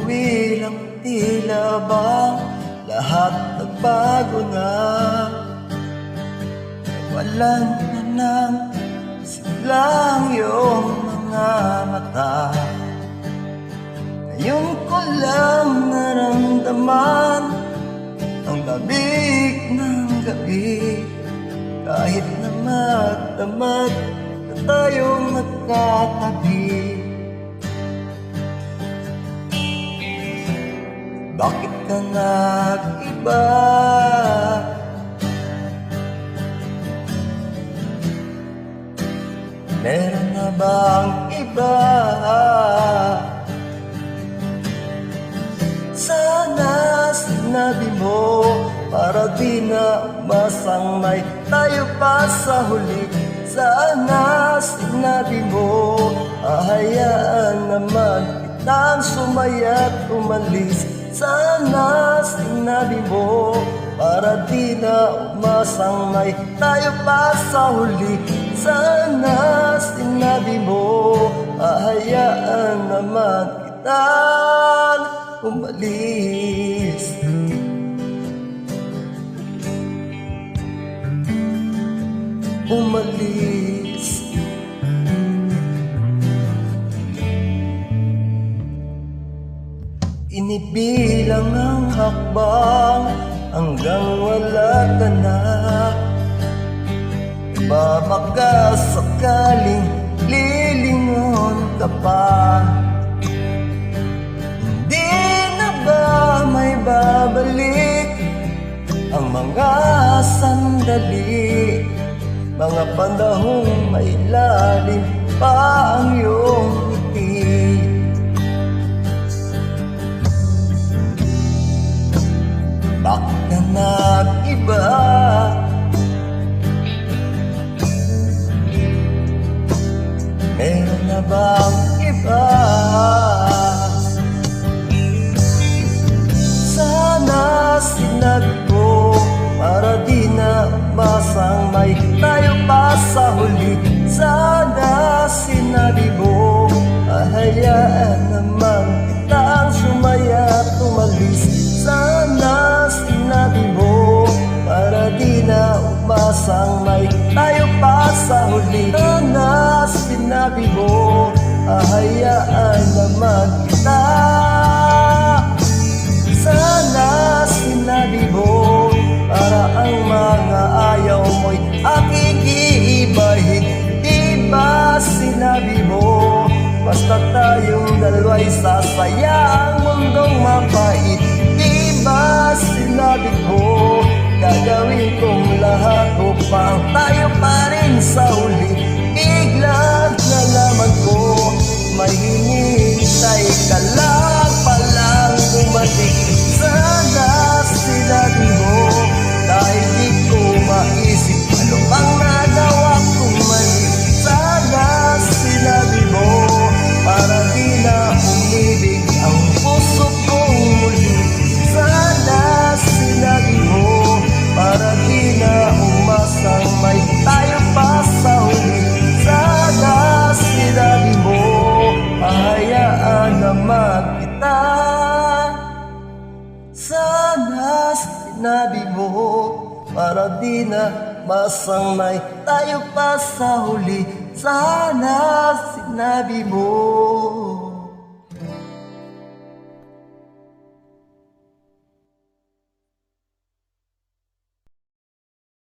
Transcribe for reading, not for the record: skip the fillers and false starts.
bilang tila ba lahat nagbago na. Walan na ng siglang iyong mga mata. Ngayon ko lang naramdaman ang lamig ng gabi. Kahit na magdamag na tayong nagkatabi. Bakit ka nag-iba? Meron na bang iba? Sana sinabi mo para di na umasang may tayo pa sa huli. Sana sinabi mo hahayaan naman kitang sumaya't umalis. Sana sinabi mo para di na umasang may tayo pa sa huli. Sana sinabi mo hahayaan naman kitang umalis. Umalis. Inibilang ang hakbang hanggang wala ka na. Baka sakaling lilingon ka pa. Hindi na ba may babalik ang mga sandali, mga panahong may lalim pa ang iyong ngiti? Bakit ka nag-iba? Meron na bang iba? Sana sinabi ko para di na umasang may tayo pa sa huli. Sana sinabi mo hahayaan naman kitang sumaya at umalis. Sana sinabi mo para di na umasang may tayo pa sa huli. Sana sinabi mo hahayaan naman kita. Sana sinabi mo para ang mga ayaw mo'y aking iibahin. Di ba sinabi mo basta tayong dalawa'y sasaya ang mundong mapait? Di ba sinabi ko gagawin kong lahat upang tayo pa rin sa huli? Biglang nalaman ko may hinihintay ka lang palang dumating. Sana sinabi mo dahil di ko maisip ano bang nagawa kong mali. Sana sinabi mo para di na umibig ang puso kong muli. Sana sinabi mo para di na umasang may tayo pa sa huli. Sana sinabi mo hahayaan naman kita. Sana sinabi mo para di na masangnay tayo pa sa huli. Sana sinabi mo.